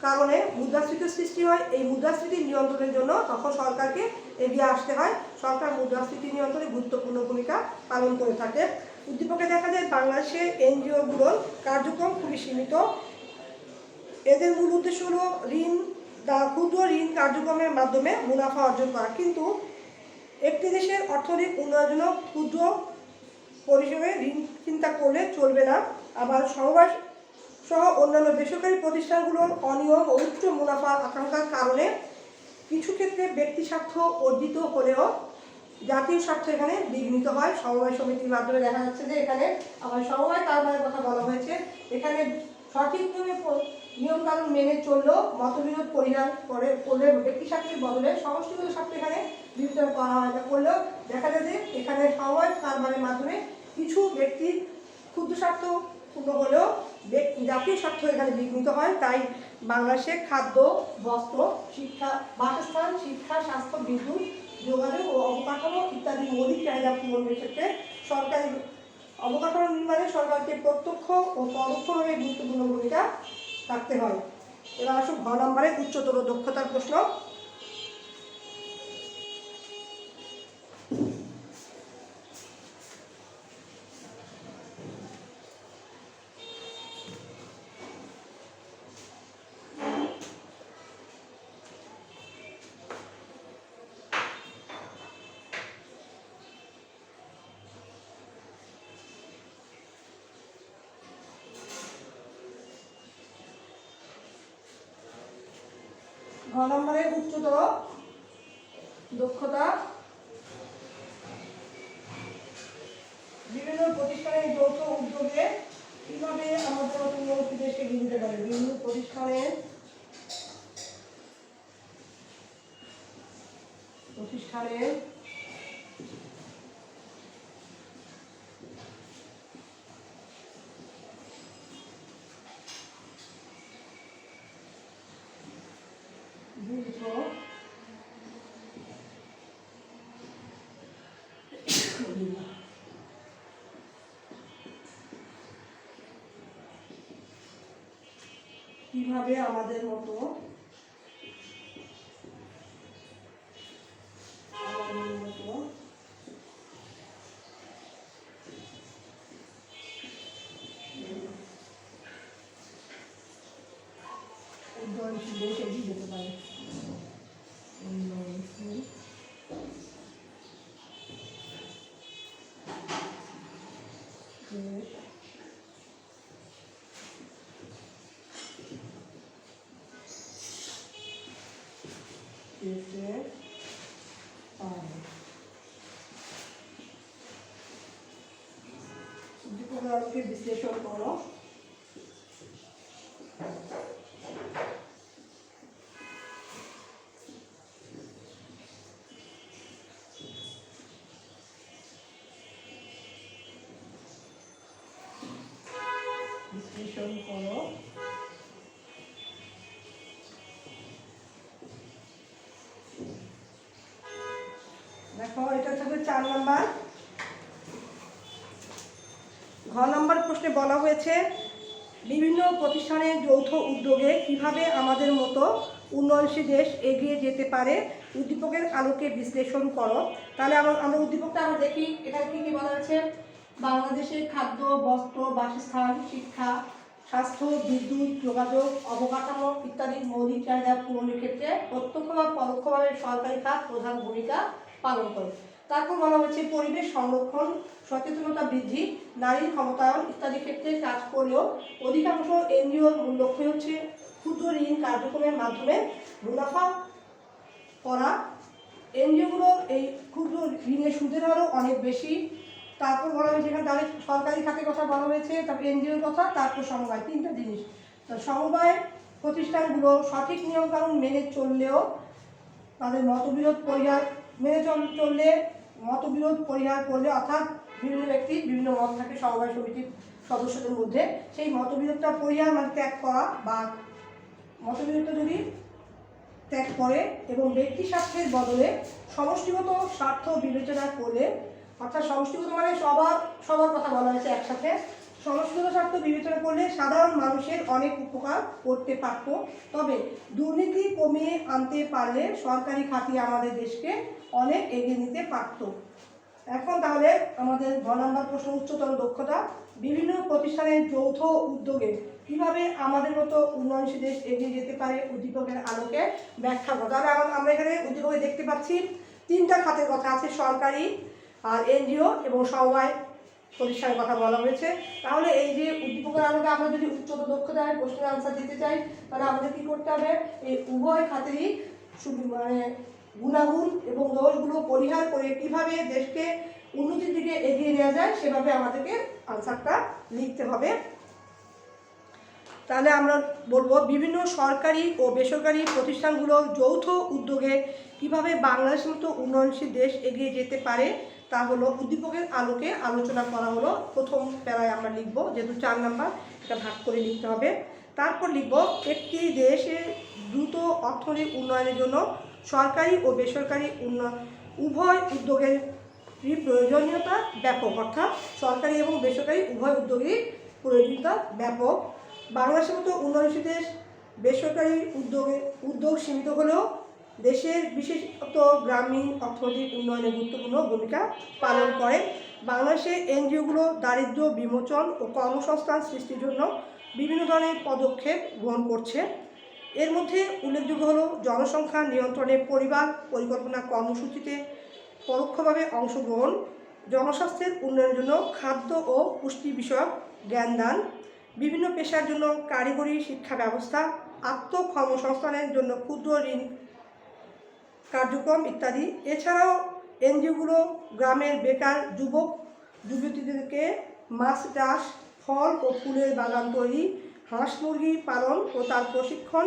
কারণে মুদ্রাস্ফীতির সৃষ্টি হয়। এই মুদ্রাস্ফীতি নিয়ন্ত্রণের জন্য তখন সরকারকে এগিয়ে আসতে হয়। সরকার মুদ্রাস্ফীতি নিয়ন্ত্রণে গুরুত্বপূর্ণ ভূমিকা পালন করে থাকে। উদ্দীপকে দেখা যায় বাংলাদেশে এনজিওগুলোর কার্যক্রম খুবই সীমিত। এদের মূল উদ্দেশ্য হলো ক্ষুদ্র ঋণ কার্যক্রমের মাধ্যমে মুনাফা অর্জন করা। কিন্তু একটি দেশের অর্থনৈতিক উন্নয়নের জন্য ক্ষুদ্র পরিসরে ঋণ চিন্তা করলে চলবে না। আবার সমবায় সহ অন্যান্য বেসরকারি প্রতিষ্ঠানগুলোর অনিয়ম ও উচ্চ মুনাফার আকাঙ্ক্ষার কারণে কিছু ক্ষেত্রে ব্যক্তি স্বার্থ অর্জিত হলেও জাতীয় স্বার্থ এখানে বিঘ্নিত হয়। সমবায় সমিতির মাধ্যমে দেখা যাচ্ছে যে এখানে আবার সমবায় কারবারের কথা বলা হয়েছে। এখানে সঠিক নিয়মকানুন মেনে চললেও মতবিরোধ পরিহার করলে ব্যক্তি স্বার্থের বদলে সমষ্টিগত স্বার্থ এখানে বিবেচনা করা হয় না করলেও দেখা যায় যে এখানে সমবায় কারবারের মাধ্যমে কিছু ব্যক্তির ক্ষুদ্র স্বার্থ পূর্ণ হলেও জাতীয় স্বার্থ এখানে বিঘ্নিত হয়। তাই বাংলাদেশে খাদ্য, বস্ত্র, শিক্ষা, বাসস্থান, শিক্ষা, স্বাস্থ্য, বিদ্যুৎ, যোগাযোগ ও অবকাঠামো ইত্যাদি মৌলিক চাহিদা পূরণের ক্ষেত্রে সরকারি অবকাঠামো নির্মাণে সরকারকে প্রত্যক্ষ ও পরোক্ষভাবে গুরুত্বপূর্ণ ভূমিকা রাখতে হয়। এবার আসুন ঘ নম্বরে উচ্চতর দক্ষতার প্রশ্ন। ঘ নম্বরে উচ্চতর দক্ষতা। বিভিন্ন প্রতিষ্ঠানের যৌথ উদ্যোগে কিভাবে আমাদের উন্নতি দেশকে এগিয়ে দিতে পারে। বিভিন্ন প্রতিষ্ঠানের কিভাবে আমাদের মতো উন্নয়নশীল দেশ এগিয়ে যেতে পারে। উন্নয়নশীল যেতে পারে। উদ্দীপককে বিশ্লেষণ করো। বিশ্লেষণ করো। দেখো এটা হচ্ছে 4 নাম্বার। ঘ নম্বর প্রশ্নে বলা হয়েছে বিভিন্ন প্রতিষ্ঠানের যৌথ উদ্যোগে কিভাবে আমাদের মতো উন্নয়নশীল দেশ এগিয়ে যেতে পারে, উদ্দীপকের আলোকে বিশ্লেষণ করো। তাহলে আমরা উদ্দীপকটা আমরা দেখি, এখানে কী কী বলা হয়েছে। বাংলাদেশের খাদ্য, বস্ত্র, বাসস্থান, শিক্ষা, স্বাস্থ্য, বিদ্যুৎ, যোগাযোগ, অবকাঠামো ইত্যাদি মৌলিক চাহিদা পূরণের ক্ষেত্রে প্রত্যক্ষ বা পরোক্ষভাবে সরকারি খাত প্রধান ভূমিকা পালন করে। তারপর বলা হয়েছে পরিবেশ সংরক্ষণ, সচেতনতা বৃদ্ধি, নারীর ক্ষমতায়ন ইত্যাদি ক্ষেত্রে কাজ করলেও অধিকাংশ এনজিওর মূল লক্ষ্য হচ্ছে ক্ষুদ্র ঋণ কার্যক্রমের মাধ্যমে মুনাফা করা। এনজিওগুলোর এই ক্ষুদ্র ঋণের সুদের হারও অনেক বেশি। তারপর বলা হয়েছে এখানে তাদের সরকারি খাতের কথা বলা হয়েছে, তারপর এনজিওর কথা, তারপর সমবায়, তিনটা জিনিস। সমবায় প্রতিষ্ঠানগুলো সঠিক নিয়মকানুন মেনে চললেও তাদের মতবিরোধ পরিহার করলে, অর্থাৎ বিভিন্ন ব্যক্তির বিভিন্ন মত থাকে সমবায় সমিতির সদস্যদের মধ্যে, সেই মতবিরোধটা পরিহার মানে ত্যাগ করা, বা মতবিরোধটা যদি ত্যাগ করে এবং ব্যক্তি স্বার্থের বদলে সমষ্টিগত স্বার্থ বিবেচনা করলে, অর্থাৎ সমষ্টিগত মানে সবার কথা বলা হয়েছে একসাথে, সমষ্টিগত স্বার্থ বিবেচনা করলে সাধারণ মানুষের অনেক উপকার করতে পারত। তবে দুর্নীতি কমিয়ে আনতে পারলে সরকারি খাতে আমাদের দেশকে অনেক এগিয়ে নিতে পারত। এখন তাহলে আমাদের ঘ নম্বর প্রশ্ন, উচ্চতর দক্ষতা, বিভিন্ন প্রতিষ্ঠানের যৌথ উদ্যোগে কিভাবে আমাদের মতো উন্নয়নশীল দেশ এগিয়ে যেতে পারে, উদ্দীপকের আলোকে ব্যাখ্যা করো। তাহলে আমরা এখানে উদ্দীপকে দেখতে পাচ্ছি তিনটা খাতের কথা আছে, সরকারি আর এনজিও এবং সমবায় প্রতিষ্ঠানের কথা বলা হয়েছে। তাহলে এই যে উদ্দীপকের আলোকে আমরা যদি উচ্চতর দক্ষতায় প্রশ্নের আনসার দিতে চাই, তাহলে আমাদের কী করতে হবে, এই উভয় খাতেরই মানে গুণাগুণ এবং দোষগুলো পরিহার করে কিভাবে দেশকে উন্নতির দিকে এগিয়ে নেওয়া যায় সেভাবে আমাদেরকে আনসারটা লিখতে হবে। তাহলে আমরা বলবো বিভিন্ন সরকারি ও বেসরকারি প্রতিষ্ঠানগুলোর যৌথ উদ্যোগে কিভাবে বাংলাদেশের মতো উন্নয়নশীল দেশ এগিয়ে যেতে পারে তা হলো উদ্দীপকের আলোকে আলোচনা করা হলো। প্রথম প্যারায় আমরা লিখব, যেহেতু 4 নাম্বার, এটা ভাগ করে লিখতে হবে। তারপর লিখব একটি দেশের দ্রুত অর্থনৈতিক উন্নয়নের জন্য সরকারি ও বেসরকারি উভয় উদ্যোগের প্রয়োজনীয়তা ব্যাপক, অর্থাৎ সরকারি এবং বেসরকারি উভয় উদ্যোগের প্রয়োজনীয়তা ব্যাপক। বাংলাদেশের মতো উন্নয়নশীল দেশ বেসরকারি উদ্যোগ সীমিত হলেও দেশের বিশেষত গ্রামীণ অর্থনৈতিক উন্নয়নে গুরুত্বপূর্ণ ভূমিকা পালন করে। বাংলাদেশে এনজিওগুলো দারিদ্র্য বিমোচন ও কর্মসংস্থান সৃষ্টির জন্য বিভিন্ন ধরনের পদক্ষেপ গ্রহণ করছে। এর মধ্যে উল্লেখযোগ্য হলো জনসংখ্যা নিয়ন্ত্রণে পরিবার পরিকল্পনা কর্মসূচিতে পরোক্ষভাবে অংশগ্রহণ, জনস্বাস্থ্যের উন্নয়নের জন্য খাদ্য ও পুষ্টি বিষয়ক জ্ঞানদান, বিভিন্ন পেশার জন্য কারিগরি শিক্ষা ব্যবস্থা, আত্মকর্মসংস্থানের জন্য ক্ষুদ্র ঋণ কার্যক্রম ইত্যাদি। এছাড়াও এনজিওগুলো গ্রামের বেকার যুবক যুবতীদেরকে মাছ চাষ, ফল ও ফুলের বাগান তৈরি, হাঁস মুরগি পালন ও তার প্রশিক্ষণ,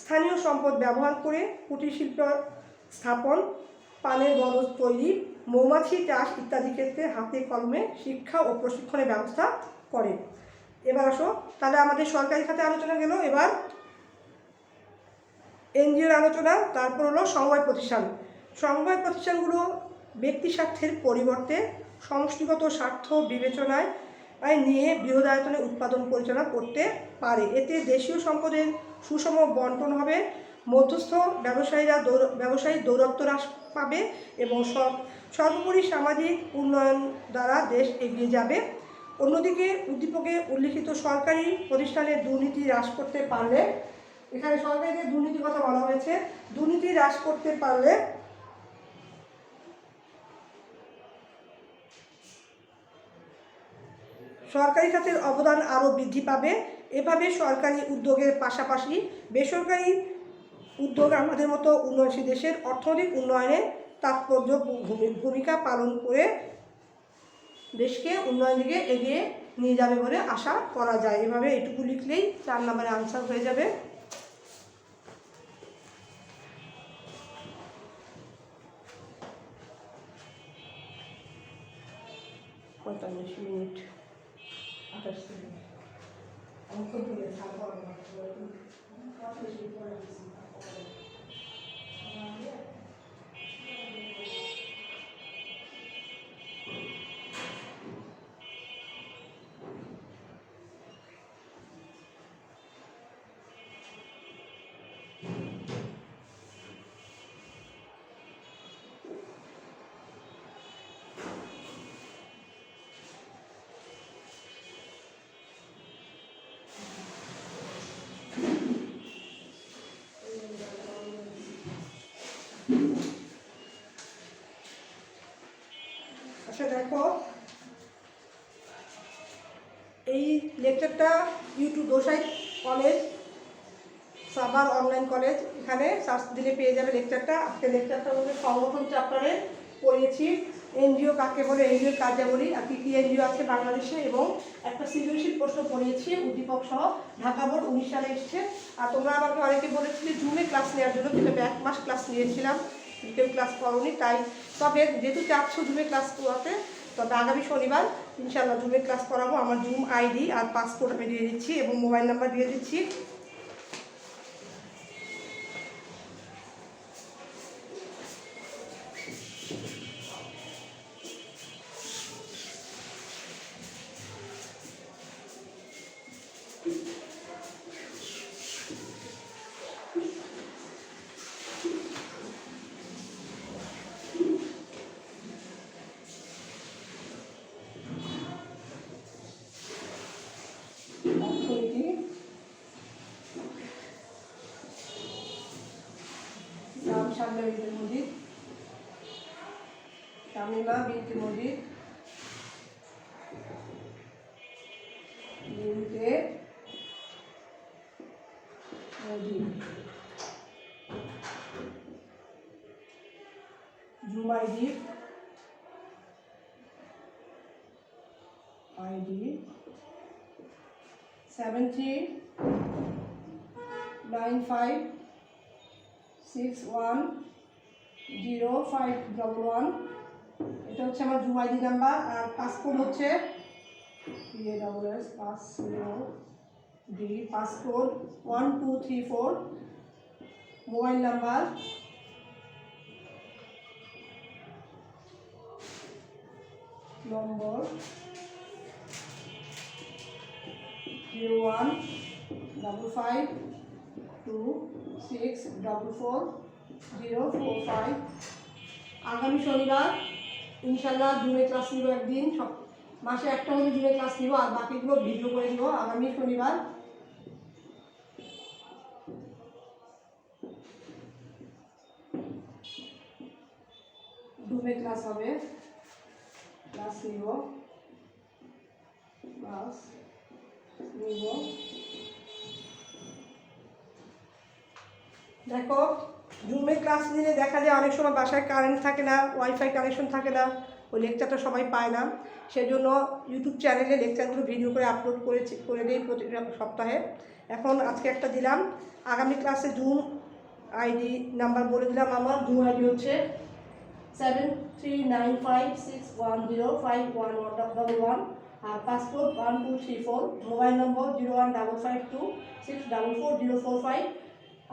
স্থানীয় সম্পদ ব্যবহার করে কুটির শিল্প স্থাপন, পানের বরজ তৈরি, মৌমাছি চাষ ইত্যাদি ক্ষেত্রে হাতে কলমে শিক্ষা ও প্রশিক্ষণের ব্যবস্থা করে। এবার আসো, তাহলে আমাদের সরকারি খাতে আলোচনা গেল, এবার এনজিওর আলোচনা। তারপর হলো সমবায় প্রতিষ্ঠান। সমবায় প্রতিষ্ঠানগুলো ব্যক্তি স্বার্থের পরিবর্তে সমষ্টিগত স্বার্থ বিবেচনায় নিয়ে বৃহদায়তনে উৎপাদন পরিচালনা করতে পারে। এতে দেশীয় সম্পদের সুষম বন্টন হবে, মধ্যস্থ ব্যবসায়ী দৌরত্ব হ্রাস পাবে এবং সর্বোপরি সামাজিক উন্নয়ন দ্বারা দেশ এগিয়ে যাবে। অন্যদিকে উদ্দীপকে উল্লিখিত সরকারি প্রতিষ্ঠানের দুর্নীতি হ্রাস করতে পারলে, এখানে সরকারিদের দুর্নীতির কথা বলা হয়েছে, দুর্নীতি হ্রাস করতে পারলে সরকারি খাতের অবদান আরও বৃদ্ধি পাবে। এভাবে সরকারি উদ্যোগের পাশাপাশি বেসরকারি উদ্যোগ আমাদের মতো উন্নয়নশীল দেশের অর্থনৈতিক উন্নয়নে তাৎপর্য ভূমিকা পালন করে দেশকে উন্নয়নের দিকে এগিয়ে নিয়ে যাবে বলে আশা করা যায়। এভাবে এটুকু লিখলেই 4 নম্বরের আনসার হয়ে যাবে। 45 মিনিট 28 সেকেন্ড। অঙ্ক দিয়ে থাকবো লেকচারটা ইউটিউব দোসাই কলেজ সাবার অনলাইন কলেজ, এখানে সার্চ দিলে পেয়ে যাবে লেকচারটা। আজকে লেকচারটা হচ্ছে সংগঠন চ্যাপ্টারে পড়িয়েছি এনজিও কাকে বলে, এনজিওর কার্যাবলী আর কী কী এনজিও আছে বাংলাদেশে, এবং একটা সৃজনশীল প্রশ্ন পড়িয়েছি উদ্দীপক সহ, ঢাকা বোর্ড 19 সালে এসছে। আর তোমরা আমাকে অনেকে বলেছিলে জুমে ক্লাস নেওয়ার জন্য, কিন্তু আমি 1 মাস ক্লাস নিয়েছিলাম, কেউ ক্লাস করোনি, তাই তবে যেহেতু চাচ্ছ জুমে ক্লাস করাতে, তবে আগামী শনিবার ইনশাআল্লাহ জুমে ক্লাস করাবো। আমার জুম আইডি আর পাসপোর্ট আমি দিয়ে দিচ্ছি এবং মোবাইল নাম্বার দিয়ে দিচ্ছি। শামীমা বিনতে মজিদ, শামীমা বিনতে মজিদ, বিনতে মজিদ, জুম আইডি 7395610511। এটা হচ্ছে আমার জুম আইডি নাম্বার। আর পাসপোর্ট হচ্ছে পাসপোর্ট 1234। মোবাইল নাম্বার নম্বর 015526444045। আগামী শনিবার ইনশাল্লাহ জুমে ক্লাস নিব একদিন, সব মাসে একটা হলে জুমে ক্লাস নিব, আর বাকিগুলো ভিডিও করে দিব। আগামী শনিবার জুমে ক্লাস হবে, ক্লাস নিব। দেখো জুমে ক্লাস নিলে দেখা যায় অনেক সময় বাসায় কারেন্ট থাকে না, ওয়াইফাই কানেকশন থাকে না, ওই লেকচারটা সবাই পায় না। সেজন্য ইউটিউব চ্যানেলে লেকচারগুলো ভিডিও করে আপলোড করে দিই প্রতি সপ্তাহে। এখন আজকে একটা দিলাম। আগামী ক্লাসে জুম আইডি নাম্বার বলে দিলাম। আমার জুম আইডি হচ্ছে 739561051111, আর পাসপোর্ট 1234, মোবাইল নম্বর 01552644045।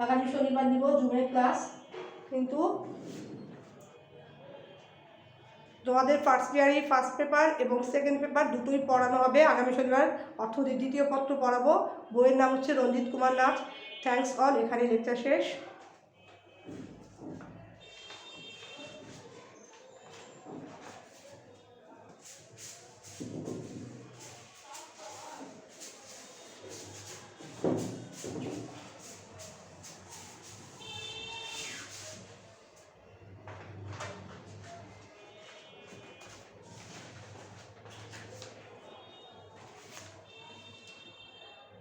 আগামী শনিবার দিব জুমের ক্লাস। কিন্তু তোমাদের ফার্স্ট ইয়ারে ফার্স্ট পেপার এবং সেকেন্ড পেপার দুটোই পড়ানো হবে আগামী শনিবার, অর্থ দ্বিতীয় পত্র পড়াবো। বইয়ের নাম হচ্ছে রঞ্জিত কুমার নাথ। থ্যাংকস অল, এখানে লেকচার শেষ।